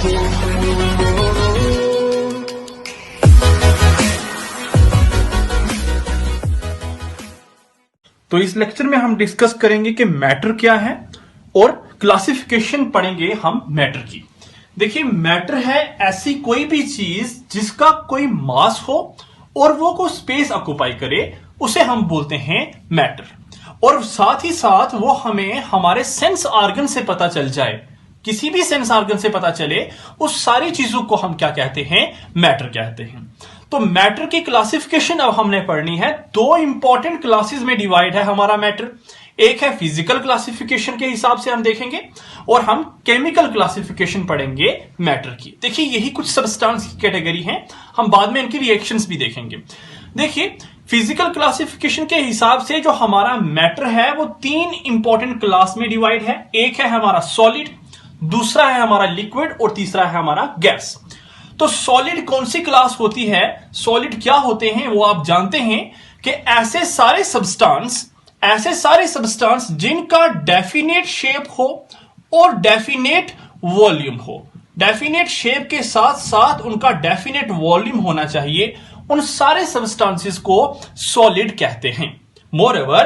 तो इस लेक्चर में हम डिस्कस करेंगे कि मैटर क्या है और क्लासिफिकेशन पढ़ेंगे हम मैटर की। देखिए, मैटर है ऐसी कोई भी चीज जिसका कोई मास हो और वो को स्पेस ऑक्युपाई करे, उसे हम बोलते हैं मैटर। और साथ ही साथ वो हमें हमारे सेंस ऑर्गन से पता चल जाए, किसी भी सेंस ऑर्गन से पता चले, उस सारी चीजों को हम क्या कहते हैं, मैटर कहते हैं। तो मैटर की क्लासिफिकेशन अब हमने पढ़नी है। दो इंपॉर्टेंट क्लासेस में डिवाइड है हमारा मैटर। एक है फिजिकल क्लासिफिकेशन के हिसाब से हम देखेंगे, और हम केमिकल क्लासिफिकेशन पढ़ेंगे मैटर की। देखिए, यही कुछ सब्सटेंस की कैटेगरी है, हम बाद में इनकी रिएक्शंस भी देखेंगे। देखिए, फिजिकल क्लासिफिकेशन के हिसाब से जो हमारा मैटर है वो तीन इंपॉर्टेंट क्लास में डिवाइड है। एक है हमारा सॉलिड, दूसरा है हमारा लिक्विड और तीसरा है हमारा गैस। तो सॉलिड कौन सी क्लास होती है, सॉलिड क्या होते हैं वो आप जानते हैं कि ऐसे सारे सब्सटेंस जिनका डेफिनेट शेप हो और डेफिनेट वॉल्यूम हो। डेफिनेट शेप के साथ साथ उनका डेफिनेट वॉल्यूम होना चाहिए, उन सारे सब्सटेंसेस को सॉलिड कहते हैं। मोreover,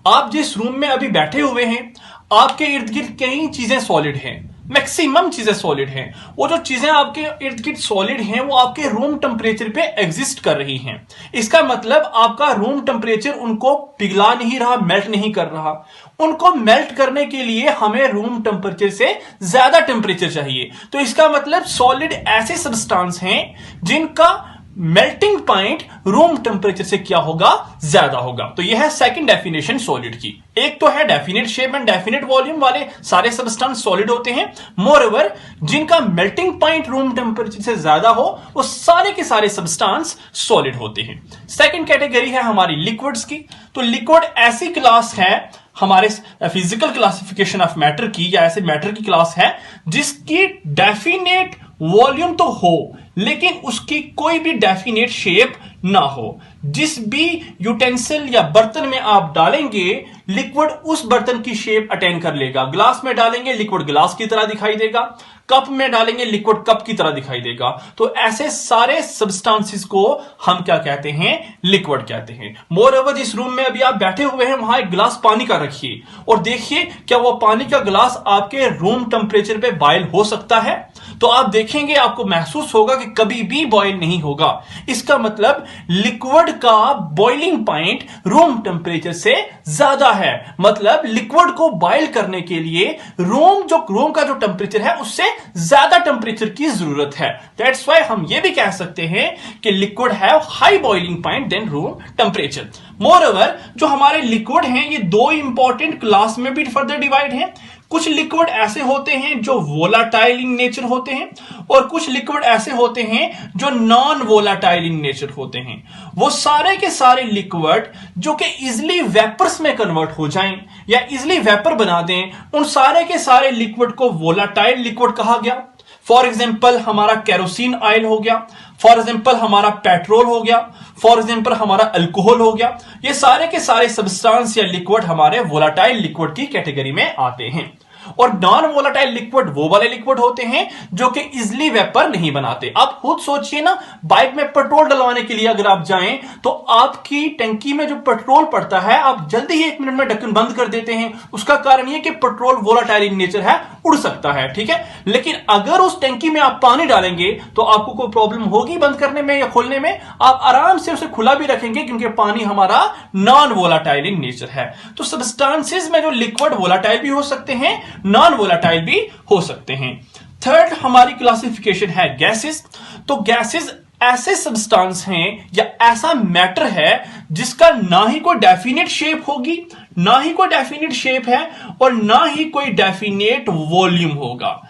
आप जिस रूम में अभी बैठे हुए हैं, आपके इर्द गिर्द कई चीजें सॉलिड हैं, मैक्सिमम चीजें सॉलिड हैं। वो जो चीजें आपके इर्द गिर्द सॉलिड हैं वो आपके रूम टेम्परेचर पे एग्जिस्ट कर रही हैं। इसका मतलब आपका रूम टेम्परेचर उनको पिघला नहीं रहा, मेल्ट नहीं कर रहा। उनको मेल्ट करने के लिए हमें रूम टेम्परेचर से ज्यादा टेम्परेचर चाहिए। तो इसका मतलब सॉलिड ऐसे सब्सटेंस हैं जिनका मेल्टिंग पॉइंट रूम टेम्परेचर से क्या होगा, ज्यादा होगा। तो यह है सेकंड डेफिनेशन सॉलिड की। एक तो है definite shape and definite volume वाले सारे सब्सटेंस सॉलिड होते हैं। मोreover, जिनका मेल्टिंग पॉइंट रूम टेम्परेचर से ज्यादा हो, वो सारे के सारे सब्सटेंस सॉलिड होते हैं। सेकंड कैटेगरी है हमारी लिक्विड्स की। तो लिक्विड ऐसी क्लास है हमारे फिजिकल क्लासिफिकेशन ऑफ मैटर की, या ऐसे मैटर की क्लास है जिसकी डेफिनेट वॉल्यूम तो हो लेकिन उसकी कोई भी डेफिनेट शेप ना हो। जिस भी यूटेंसिल या बर्तन में आप डालेंगे, लिक्विड उस बर्तन की शेप अटेन कर लेगा। ग्लास में डालेंगे, लिक्विड ग्लास की तरह दिखाई देगा। कप में डालेंगे, लिक्विड कप की तरह दिखाई देगा। तो ऐसे सारे सब्सटेंसेस को हम क्या कहते हैं, लिक्विड कहते हैं। मोreover, जिस रूम में अभी आप बैठे हुए हैं वहां एक गिलास पानी का रखिए और देखिए क्या वो पानी का गिलास आपके रूम टेम्परेचर पे बॉयल हो सकता है। तो आप देखेंगे, आपको महसूस होगा कि कभी भी बॉयल नहीं होगा। इसका मतलब लिक्विड का बॉइलिंग पॉइंट रूम टेम्परेचर से ज्यादा है। मतलब लिक्विड को बॉयल करने के लिए रूम का जो टेम्परेचर है उससे ज्यादा टेम्परेचर की जरूरत है। दैट्स व्हाई हम ये भी कह सकते हैं कि liquid have high boiling point than room temperature. Moreover, जो हमारे लिक्विड हैं ये दो इंपॉर्टेंट क्लास में भी फर्दर डिवाइड हैं। कुछ लिक्विड ऐसे होते हैं जो वोलाटाइल इन नेचर होते हैं, और कुछ लिक्विड ऐसे होते हैं जो नॉन वोलाटाइल इन नेचर होते हैं। वो सारे के सारे लिक्विड जो कि इजिली वेपर्स में कन्वर्ट हो जाएं या इजिली वेपर बना दें, उन सारे के सारे लिक्विड को वोलाटाइल लिक्विड कहा गया। फॉर एग्जाम्पल हमारा कैरोसिन ऑयल हो गया, फॉर एग्जाम्पल हमारा पेट्रोल हो गया, फॉर एग्जाम्पल हमारा अल्कोहल हो गया। ये सारे के सारे सब्सटेंस या लिक्विड हमारे वोलाटाइल लिक्विड की कैटेगरी में आते हैं। और नॉन वोलाटाइल लिक्विड वो वाले लिक्विड होते हैं जो कि इजिली वेपर नहीं बनाते। आप खुद सोचिए ना, बाइक में पेट्रोल डलवाने के लिए अगर आप जाएं तो आपकी टंकी में जो पेट्रोल पड़ता है आप जल्दी ही 1 मिनट में ढक्कन बंद कर देते हैं। उसका कारण यह कि पेट्रोल वोलाटाइल इन नेचर है, उड़ सकता है, ठीक है। लेकिन अगर उस टंकी में आप पानी डालेंगे तो आपको कोई प्रॉब्लम होगी बंद करने में या खोलने में। आप आराम से उसे खुला भी रखेंगे क्योंकि पानी हमारा नॉन वोलाटाइल इन नेचर है। तो सब्सटेंसेस में जो लिक्विड वोलाटाइल भी हो सकते हैं, नॉन वोलाटाइल भी हो सकते हैं। थर्ड हमारी क्लासिफिकेशन है गैसेस। तो गैसेस ऐसे सब्सटेंस हैं या ऐसा मैटर है जिसका ना ही कोई डेफिनेट शेप होगी, ना ही कोई डेफिनेट शेप है और ना ही कोई डेफिनेट वॉल्यूम होगा।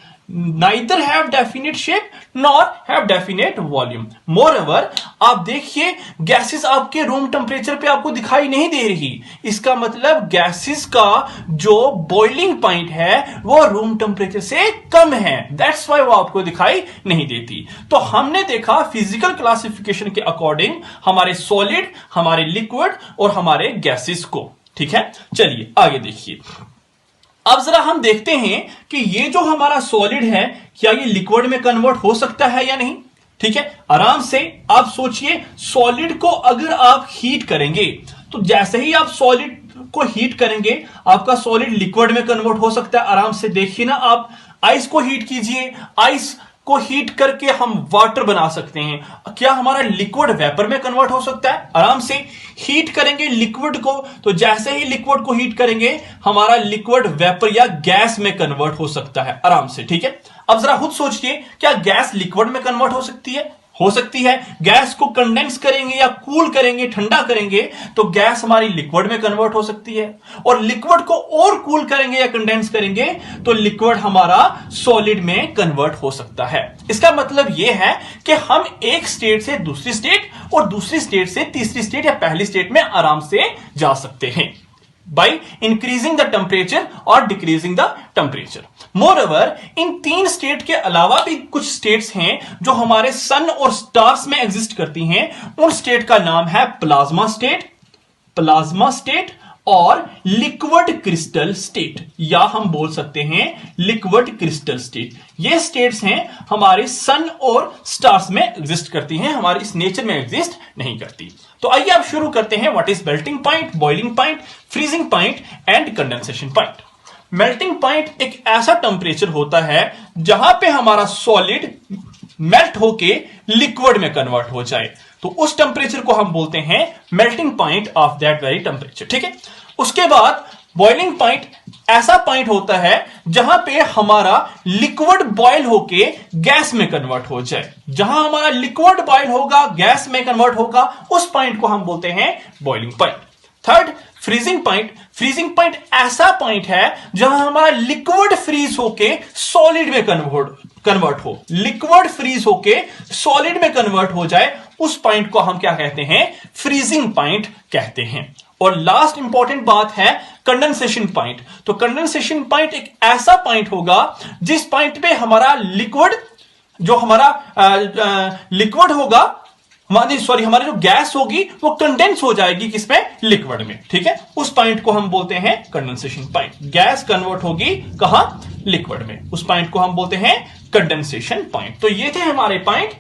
neither have definite shape nor have definite volume. Moreover, आप देखिए गैसेस आपके रूम टेम्परेचर पे आपको दिखाई नहीं दे रही। इसका मतलब गैसेस का जो बॉइलिंग पॉइंट है वो रूम टेम्परेचर से कम है। दैट्स वाई वो आपको दिखाई नहीं देती। तो हमने देखा फिजिकल क्लासिफिकेशन के अकॉर्डिंग हमारे सॉलिड, हमारे लिक्विड और हमारे गैसेस को। ठीक है, चलिए आगे देखिए। अब जरा हम देखते हैं कि ये जो हमारा सॉलिड है क्या ये लिक्विड में कन्वर्ट हो सकता है या नहीं। ठीक है, आराम से आप सोचिए, सॉलिड को अगर आप हीट करेंगे तो जैसे ही आप सॉलिड को हीट करेंगे आपका सॉलिड लिक्विड में कन्वर्ट हो सकता है। आराम से देखिए ना, आप आइस को हीट कीजिए, आइस को हीट करके हम वाटर बना सकते हैं। क्या हमारा लिक्विड वेपर में कन्वर्ट हो सकता है? आराम से हीट करेंगे लिक्विड को, तो जैसे ही लिक्विड को हीट करेंगे हमारा लिक्विड वेपर या गैस में कन्वर्ट हो सकता है आराम से। ठीक है, अब जरा खुद सोचिए, क्या गैस लिक्विड में कन्वर्ट हो सकती है? हो सकती है। गैस को कंडेंस करेंगे या कूल करेंगे, ठंडा करेंगे, तो गैस हमारी लिक्विड में कन्वर्ट हो सकती है। और लिक्विड को और कूल करेंगे या कंडेंस करेंगे तो लिक्विड हमारा सॉलिड में कन्वर्ट हो सकता है। इसका मतलब यह है कि हम एक स्टेट से दूसरी स्टेट और दूसरी स्टेट से तीसरी स्टेट या पहली स्टेट में आराम से जा सकते हैं by increasing the temperature or decreasing the temperature. Moreover, इन तीन स्टेट के अलावा भी कुछ स्टेट्स हैं जो हमारे सन और स्टार्स में एग्जिस्ट करती हैं। उन स्टेट का नाम है प्लाज्मा स्टेट और लिक्विड क्रिस्टल स्टेट, या हम बोल सकते हैं लिक्विड क्रिस्टल स्टेट। ये स्टेट्स हैं हमारे सन और स्टार्स में एग्जिस्ट करती हैं, हमारे इस नेचर में एग्जिस्ट नहीं करती। तो आइए अब शुरू करते हैं। What is melting point, boiling point, freezing point and condensation point. Melting point एक ऐसा टेंपरेचर होता है जहां पे हमारा सॉलिड मेल्ट होके लिक्विड में कन्वर्ट हो जाए, तो उस टेंपरेचर को हम बोलते हैं melting point of that very temperature. ठीक है, उसके बाद बॉइलिंग पॉइंट ऐसा पॉइंट होता है जहां पे हमारा लिक्विड बॉयल होके गैस में कन्वर्ट हो जाए। जहां हमारा लिक्विड बॉयल होगा, गैस में कन्वर्ट होगा, उस पॉइंट को हम बोलते हैं boiling point. Third, freezing point. Freezing point ऐसा पॉइंट है जहां हमारा लिक्विड फ्रीज होके सॉलिड में कन्वर्ट हो, लिक्विड फ्रीज होके सॉलिड में कन्वर्ट हो जाए, उस पॉइंट को हम क्या कहते हैं? फ्रीजिंग पॉइंट कहते हैं। और लास्ट इंपॉर्टेंट बात है कंडेंसेशन पॉइंट। तो कंडेंसेशन पॉइंट एक ऐसा पॉइंट होगा जिस पॉइंट पे हमारा लिक्विड होगा, हमारी जो गैस होगी वो कंडेंस हो जाएगी किसमें? लिक्विड में। ठीक है, उस पॉइंट को हम बोलते हैं कंडेंसेशन पॉइंट। गैस कन्वर्ट होगी कहां? लिक्विड में। उस पॉइंट को हम बोलते हैं कंडेंसेशन पॉइंट। तो ये थे हमारे point,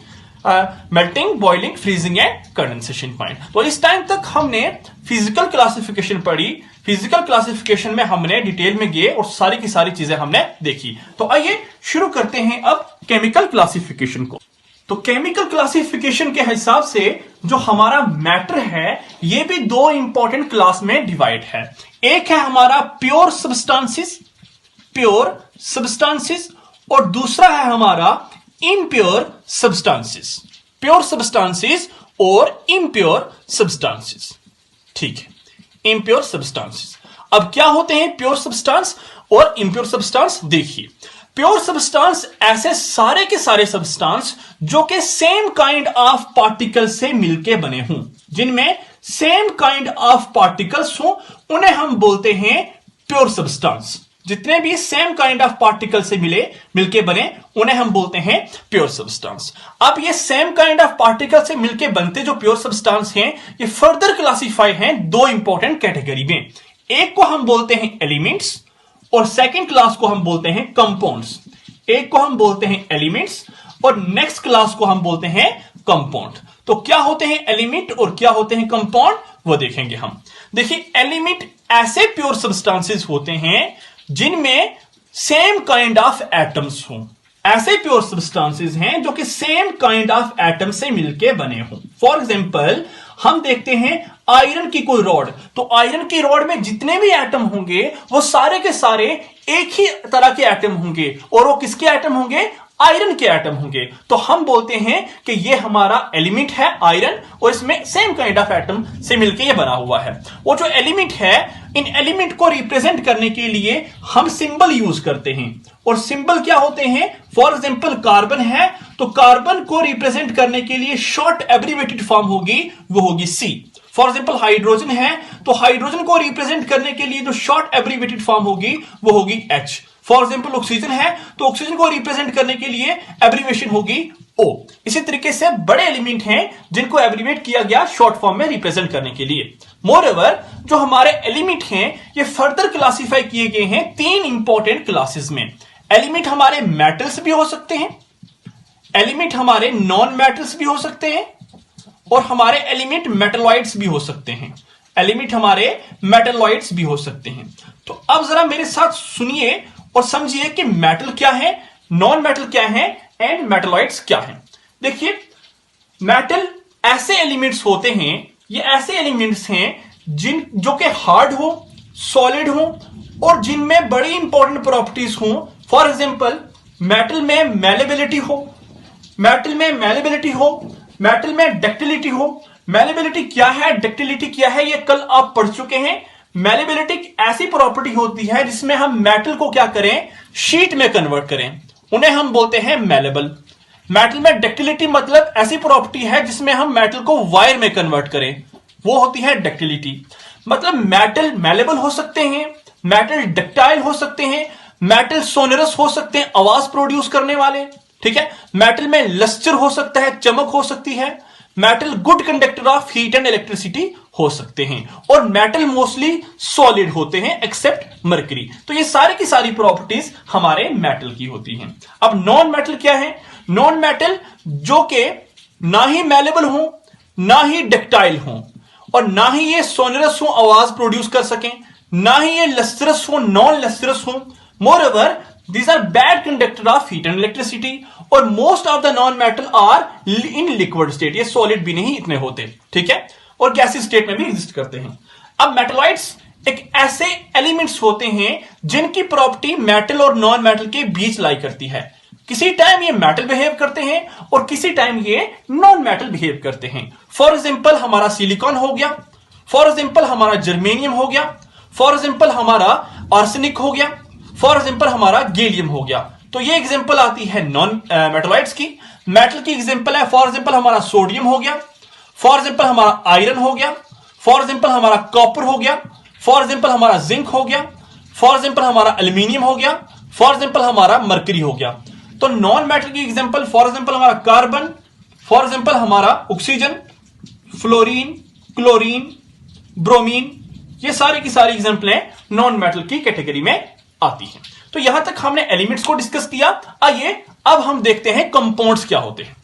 melting, boiling, freezing and condensation point. तो इस टाइम तक हमने फिजिकल क्लासिफिकेशन पढ़ी। फिजिकल क्लासिफिकेशन में हमने डिटेल में गए और सारी की सारी चीजें हमने देखी। तो आइए शुरू करते हैं अब केमिकल क्लासिफिकेशन को। तो केमिकल क्लासिफिकेशन के हिसाब से जो हमारा मैटर है ये भी दो इंपॉर्टेंट क्लास में डिवाइड है। एक है हमारा प्योर सब्सटेंसेस और दूसरा है हमारा इम्प्योर सब्सटेंसेस। प्योर सब्सटेंसेस और इम्प्योर सब्सटेंसेस। ठीक है, इम्प्योर सब्सटेंसेस। अब क्या होते हैं प्योर सब्सटेंस और इम्प्योर सब्सटेंस? देखिए, प्योर सब्सटेंस ऐसे सारे के सारे सब्सटेंस जो कि सेम काइंड ऑफ पार्टिकल से मिलके बने हों, जिनमें सेम काइंड ऑफ पार्टिकल्स हों, उन्हें हम बोलते हैं प्योर सब्सटेंस। जितने भी सेम काइंड ऑफ पार्टिकल से मिलके बने उन्हें हम बोलते हैं प्योर सब्सटेंस। अब ये सेम काइंड ऑफ पार्टिकल से मिलके बनते जो प्योर सब्सटेंस हैं, ये फर्दर क्लासिफाई हैं दो इंपॉर्टेंट कैटेगरी में। एक को हम बोलते हैं एलिमेंट्स और सेकंड क्लास को हम बोलते हैं कंपाउंड्स। एक को हम बोलते हैं एलिमेंट्स और नेक्स्ट क्लास को हम बोलते हैं कंपाउंड। तो क्या होते हैं एलिमेंट और क्या होते हैं कंपाउंड, वो देखेंगे हम। देखिए, एलिमेंट ऐसे प्योर सब्सटेंसेस होते हैं जिनमें सेम काइंड ऑफ एटम्स हों। ऐसे प्योर सब्सटेंसेस हैं जो कि सेम काइंड ऑफ एटम से मिलके बने हों। फॉर एग्जांपल, हम देखते हैं आयरन की कोई रॉड, तो आयरन की रॉड में जितने भी एटम होंगे वो सारे के सारे एक ही तरह के एटम होंगे और वो किसके एटम होंगे? आयरन के एटम होंगे। तो हम बोलते हैं कि ये हमारा एलिमेंट है आयरन और इसमें सेम काइंड ऑफ एटम से मिलके ये बना हुआ है। वो जो एलिमेंट है, इन एलिमेंट को रिप्रेजेंट करने के लिए हम सिंबल यूज करते हैं। और सिंबल क्या होते हैं? फॉर एग्जांपल, कार्बन है तो कार्बन को रिप्रेजेंट करने के लिए शॉर्ट एब्रिवेटेड फॉर्म होगी, वो होगी सी। फॉर एग्जांपल, हाइड्रोजन है तो हाइड्रोजन को रिप्रेजेंट करने के लिए जो शॉर्ट एब्रिवेटेड फॉर्म होगी वो होगी एच। फॉर एग्जांपल, ऑक्सीजन है तो ऑक्सीजन को रिप्रेजेंट करने के लिए एब्रिवेशन होगी ओ। इसी तरीके से बड़े एलिमेंट हैं जिनको एब्रीवेट किया गया शॉर्ट फॉर्म में रिप्रेजेंट करने के लिए। मोरओवर जो हमारे एलिमेंट हैं ये फर्दर क्लासिफाई किए गए हैं 3 इंपॉर्टेंट क्लासेस में। एलिमेंट हमारे मेटल्स भी हो सकते हैं, एलिमेंट हमारे नॉन मेटल्स भी हो सकते हैं, और हमारे एलिमेंट मेटलॉइड्स भी हो सकते हैं। एलिमेंट हमारे मेटलॉइड्स भी हो सकते हैं। तो अब जरा मेरे साथ सुनिए और समझिए कि मेटल क्या है, नॉन मेटल क्या है एंड मेटलॉइड्स क्या है। देखिए, मेटल ऐसे एलिमेंट्स होते हैं, ये ऐसे एलिमेंट्स हैं जो कि हार्ड हो, सॉलिड हो और जिनमें बड़ी इंपॉर्टेंट प्रॉपर्टीज हो। फॉर एग्जांपल, मेटल में मैलेबिलिटी हो, मेटल में मैलेबिलिटी हो, मेटल में डक्टिलिटी हो। मैलेबिलिटी क्या है, डक्टिलिटी क्या है, ये कल आप पढ़ चुके हैं। मैलेबिलिटी ऐसी प्रॉपर्टी होती है जिसमें हम मेटल को क्या करें, शीट में कन्वर्ट करें, उन्हें हम बोलते हैं मैलेबल। मेटल में डक्टिलिटी मतलब ऐसी प्रॉपर्टी है जिसमें हम मेटल को वायर में कन्वर्ट करें, वो होती है डक्टिलिटी। मतलब मेटल मैलेबल हो सकते हैं, मेटल डक्टाइल हो सकते हैं, मेटल सोनरस हो सकते हैं, आवाज प्रोड्यूस करने वाले, ठीक है। मेटल में लस्टर हो सकता है, चमक हो सकती है। Metal good conductor of heat and electricity हो सकते हैं, और मेटल मोस्टली सॉलिड होते हैं एक्सेप्ट मरकरी। तो ये सारी की सारी प्रॉपर्टीज हमारे मेटल की होती हैं। अब नॉन मेटल क्या है? नॉन मेटल जो कि ना ही मैलेबल हो, ना ही डक्टाइल हो, और ना ही ये सोनरस हो, आवाज प्रोड्यूस कर सकें, ना ही ये लस्टरस हो, नॉन लस्टरस हो। Moreover these are bad conductor of heat and electricity, और most of the non metal are in liquid state, ये solid भी नहीं इतने होते, ठीक है, और गैसी स्टेट में भी एग्जिस्ट करते हैं। अब मेटलॉइड्स एक ऐसे एलिमेंट्स होते हैं जिनकी प्रॉपर्टी मेटल और नॉन मेटल के बीच लाई करती है। किसी टाइम ये मेटल बिहेव करते हैं और किसी टाइम ये नॉन मेटल बिहेव करते हैं। फॉर एग्जांपल हमारा सिलिकॉन हो गया, फॉर एग्जांपल हमारा जर्मेनियम हो गया, फॉर एग्जांपल हमारा आर्सेनिक हो गया, फॉर एग्जांपल हमारा गैलियम हो गया। तो ये एग्जांपल आती है नॉन मेटलॉइड्स की। मेटल की एग्जांपल है, फॉर एग्जांपल हमारा सोडियम हो गया, फॉर एग्जांपल हमारा आयरन हो गया, फॉर एग्जांपल हमारा कॉपर हो गया, फॉर एग्जांपल हमारा जिंक हो गया, फॉर एग्जांपल हमारा एल्यूमिनियम हो गया, फॉर एग्जांपल हमारा मरकरी हो गया। तो नॉन मेटल की एग्जांपल फॉर एग्जांपल हमारा कार्बन, फॉर एग्जांपल हमारा ऑक्सीजन, फ्लोरीन, क्लोरीन, ब्रोमीन, ये सारी की सारी एग्जांपलें नॉन मेटल की कैटेगरी में आती है। तो यहां तक हमने एलिमेंट्स को डिस्कस किया। आइए अब हम देखते हैं कंपाउंड्स क्या होते हैं।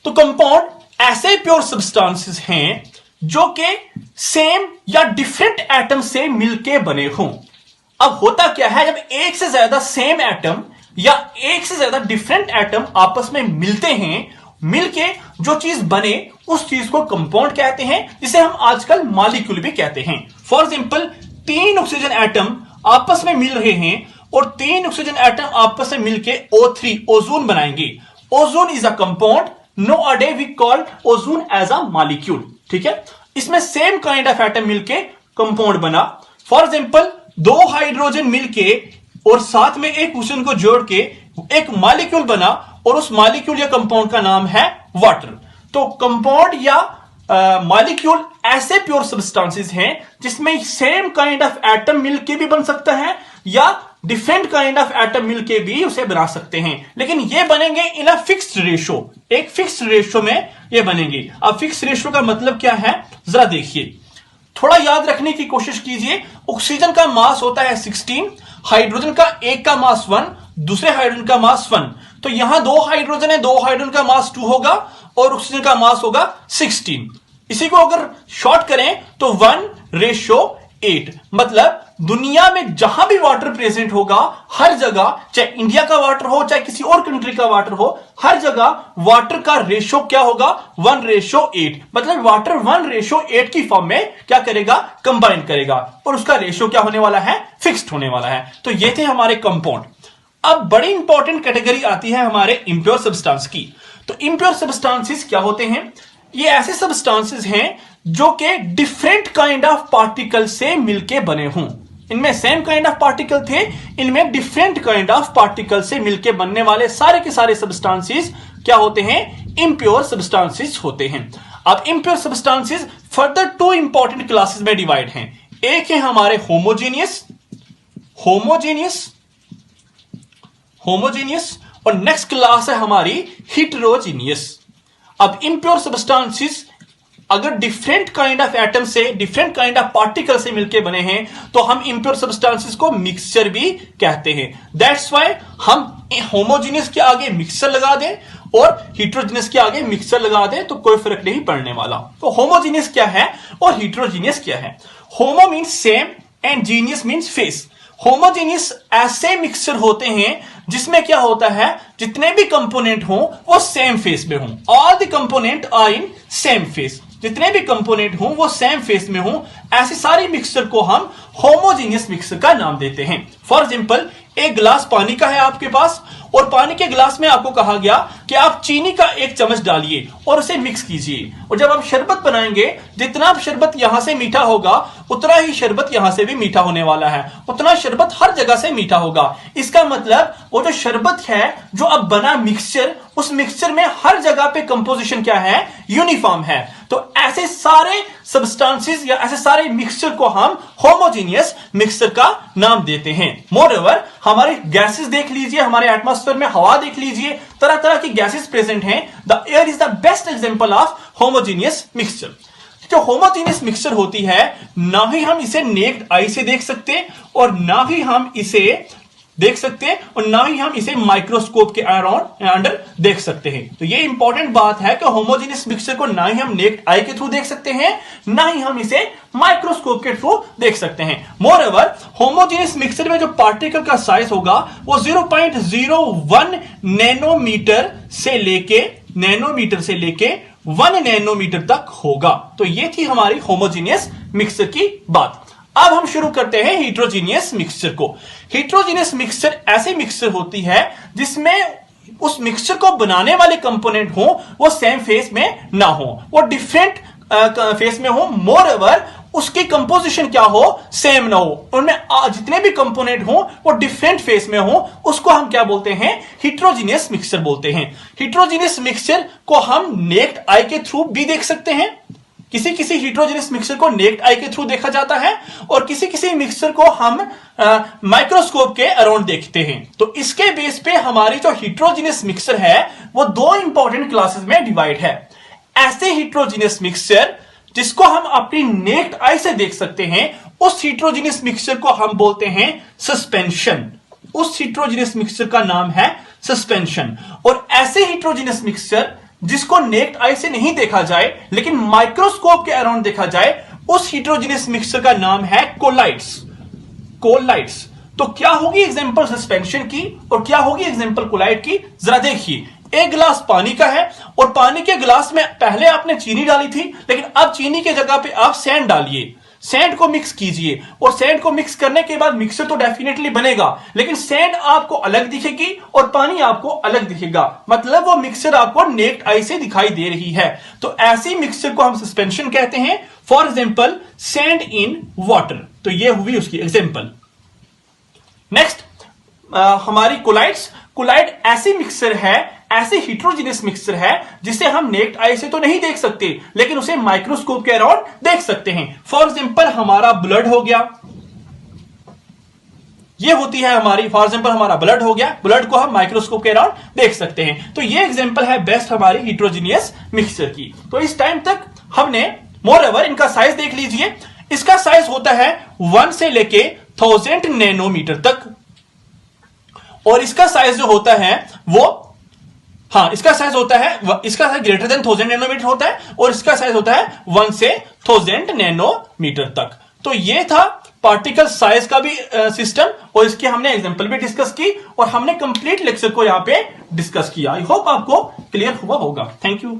तो कंपाउंड ऐसे प्योर सब्सटेंसेस हैं जो कि सेम या डिफरेंट एटम से मिलके बने हों। अब होता क्या है, जब एक से ज्यादा सेम एटम या एक से ज्यादा डिफरेंट एटम आपस में मिलते हैं, मिलके जो चीज बने उस चीज को कंपाउंड कहते हैं, जिसे हम आजकल मॉलिक्यूल भी कहते हैं। फॉर एग्जांपल 3 ऑक्सीजन एटम आपस में मिल रहे हैं और 3 ऑक्सीजन एटम आपस में मिलके O3 ओजोन बनाएंगे। Ozone is a compound, nowadays we call ozone as a molecule, ठीक है। इसमें सेम काइंड ऑफ एटम मिलके कंपाउंड बना। फॉर एग्जांपल 2 हाइड्रोजन मिलके और साथ में एक ऑक्सीजन को जोड़ के एक मॉलिक्यूल बना, और उस मॉलिक्यूल या कंपाउंड का नाम है वाटर। तो कंपाउंड या मॉलिक्यूल ऐसे प्योर सब्सटेंसेस हैं जिसमें सेम काइंड ऑफ एटम मिलके भी बन सकता है या डिफरेंट काइंड ऑफ एटम मिलके भी उसे बना सकते हैं, लेकिन ये बनेंगे इन अ फिक्स्ड रेशो, एक फिक्स्ड रेशो में ये बनेंगे। अब फिक्स्ड रेशो का मतलब क्या है, जरा देखिए, थोड़ा याद रखने की कोशिश कीजिए। ऑक्सीजन का मास होता है 16, हाइड्रोजन का एक का मास 1, दूसरे हाइड्रोजन का मास 1। तो यहां 2 हाइड्रोजन है, 2 हाइड्रोजन का मास 2 होगा और ऑक्सीजन का मास होगा 16। इसी को अगर शॉर्ट करें तो 1:8। मतलब दुनिया में जहां भी वाटर प्रेजेंट होगा, हर जगह, चाहे इंडिया का वाटर हो चाहे किसी और कंट्री का वाटर हो, हर जगह वाटर का रेशो क्या होगा, 1:8। मतलब वाटर 1:8 की फॉर्म में क्या करेगा, कंबाइन करेगा, और उसका रेशो क्या होने वाला है, फिक्स्ड होने वाला है। तो ये थे हमारे कंपाउंड। अब बड़ी इंपॉर्टेंट कैटेगरी आती है हमारे इंप्योर सब्सटेंस की। तो इंप्योर सब्सटेंसेस क्या होते हैं, ये ऐसे सब्सटेंसेस हैं जो कि डिफरेंट काइंड ऑफ पार्टिकल से मिलके बने हों। इनमें सेम काइंड ऑफ पार्टिकल थे, इनमें डिफरेंट काइंड ऑफ पार्टिकल से मिलके बनने वाले सारे के सारे सब्सटेंसेस क्या होते हैं, इंप्योर सब्सटेंसेस होते हैं। अब impure substances further 2 important classes में डिवाइड हैं। एक है हमारे होमोजेनियस, और नेक्स्ट क्लास है हमारी हिट्रोजीनियस। अब इम्प्योर सब्सटेंसेस अगर डिफरेंट काइंड ऑफ एटम से, डिफरेंट काइंड ऑफ पार्टिकल से मिलके बने हैं तो हम इम्प्योर सब्सटेंसेस को मिक्सचर भी कहते हैं। दैट्स व्हाई हम होमोजीनियस के आगे मिक्सचर लगा दें और हिट्रोजीनियस के आगे मिक्सचर लगा दें तो कोई फर्क नहीं पड़ने वाला। तो होमोजीनियस क्या है और हिट्रोजीनियस क्या है? होमो means same and genius means face. Homogeneous ऐसे मिक्सचर होते हैं जिसमें क्या होता है, जितने भी कंपोनेंट हों वो सेम फेस में हों। All the component are in same phase. जितने भी कंपोनेंट हों वो सेम फेस में हों, ऐसी सारी मिक्सचर को हम होमोजीनियस मिक्सचर का नाम देते हैं। फॉर एग्जांपल, एक गिलास पानी का है आपके पास और पानी के गिलास में आपको कहा गया कि आप चीनी का 1 चम्मच डालिए और उसे मिक्स कीजिए। और जब आप शरबत बनाएंगे, जितना शरबत यहां से मीठा होगा उतना ही शरबत यहां से भी मीठा होने वाला है, उतना शरबत हर जगह से मीठा होगा। इसका मतलब वो जो शरबत है जो अब बना मिक्सचर, उस मिक्सचर में हर जगह पे कंपोजिशन क्या है, यूनिफॉर्म है। तो ऐसे सारे सब्सटेंसेस या ऐसे सारे मिक्सचर को हम होमोजीनियस मिक्सचर का नाम देते हैं। मोरओवर, हमारे गैसेस देख लीजिए, हमारे एटमॉस्फेयर में हवा देख लीजिए, तरह तरह की गैसेस प्रेजेंट हैं। The air is the best example of homogeneous mixture. जो होमोजीनियस मिक्सचर होती है, ना ही हम इसे नेक्ड आई से देख सकते और ना ही हम इसे देख सकते हैं और ना ही हम इसे माइक्रोस्कोप के अंडर देख सकते हैं। तो ये इंपॉर्टेंट बात है कि होमोजीनियस मिक्सचर को ना ही हम नेक्ड आई के थ्रू देख सकते हैं, ना ही हम इसे माइक्रोस्कोप के थ्रू देख सकते हैं। मोरओवर, होमोजीनियस मिक्सचर में जो पार्टिकल का साइज होगा वो 0.01 नैनोमीटर से लेके 1 नैनोमीटर तक होगा। तो ये थी हमारी होमोजीनियस मिक्सचर की बात। अब हम शुरू करते हैं हिट्रोजीनियस मिक्सचर को। हिट्रोजीनियस मिक्सचर ऐसी मिक्सचर होती है जिसमें उस मिक्सचर को बनाने वाले कंपोनेंट हो वो सेम फेस में ना हो, वो डिफरेंट फेस में हो। मोरओवर, उसकी कंपोजिशन क्या हो, सेम ना हो, उनमें जितने भी कंपोनेंट हो वो डिफरेंट फेस में हो, उसको हम क्या बोलते हैं, हिट्रोजीनियस मिक्सचर बोलते हैं। हिट्रोजीनियस मिक्सचर को हम नेक्ड आई के थ्रू भी देख सकते हैं। किसी किसी हिट्रोजीनियस मिक्सचर को नेक्ड आई के थ्रू देखा जाता है और किसी किसी मिक्सचर को हम माइक्रोस्कोप के अराउंड देखते हैं। तो इसके बेस पे हमारी जो हिट्रोजीनियस मिक्सचर है वो 2 इंपॉर्टेंट क्लासेस में डिवाइड है। ऐसे हिट्रोजीनियस मिक्सचर जिसको हम अपनी नेक्ड आई से देख सकते हैं, उस हिट्रोजीनियस मिक्सचर को हम बोलते हैं सस्पेंशन। उस हिट्रोजीनियस मिक्सचर का नाम है सस्पेंशन। और ऐसे हिट्रोजीनियस मिक्सचर जिसको नेक्ड आई से नहीं देखा जाए लेकिन माइक्रोस्कोप के अराउंड देखा जाए, उस हिट्रोजीनियस मिक्सचर का नाम है कोलाइड्स। कोलाइड्स। तो क्या होगी एग्जांपल सस्पेंशन की और क्या होगी एग्जांपल कोलाइड की, जरा देखिए। एक गिलास पानी का है और पानी के गिलास में पहले आपने चीनी डाली थी, लेकिन अब चीनी के जगह पे आप सैंड डालिए, सैंड को मिक्स कीजिए और सैंड को मिक्स करने के बाद मिक्सचर तो डेफिनेटली बनेगा, लेकिन सैंड आपको अलग दिखेगी और पानी आपको अलग दिखेगा। मतलब वो मिक्सचर आपको नेक्ड आई से दिखाई दे रही है। तो ऐसी मिक्सचर को हम सस्पेंशन कहते हैं। For example, sand in water. तो ये हुई उसकी एग्जांपल। नेक्स्ट हमारी कोलाइड्स। कोलाइड ऐसी मिक्सचर है, ऐसे हिट्रोजीनियस मिक्सचर है जिसे हम नेक्ड आई से तो नहीं देख सकते लेकिन उसे माइक्रोस्कोप के अराउंड देख सकते हैं। फॉर एग्जांपल, हमारा ब्लड हो गया, ये होती है हमारी, फॉर एग्जांपल हमारा ब्लड हो गया, ब्लड को हम माइक्रोस्कोप के अराउंड देख सकते हैं। तो ये एग्जांपल है बेस्ट हमारी हिट्रोजीनियस मिक्सचर की। तो इस टाइम तक हमने मोरओवर इनका साइज देख लीजिए। इसका साइज होता है 1 से लेके 1000 नैनोमीटर तक और इसका साइज जो होता है वो, इसका साइज होता है, इसका साइज ग्रेटर देन 1000 नैनोमीटर होता है और इसका साइज होता है 1 से 1000 नैनोमीटर तक। तो ये था पार्टिकल साइज का भी सिस्टम और इसकी हमने एग्जांपल भी डिस्कस की और हमने कंप्लीट लेक्चर को यहां पे डिस्कस किया। आई होप आपको क्लियर हुआ होगा। Thank you.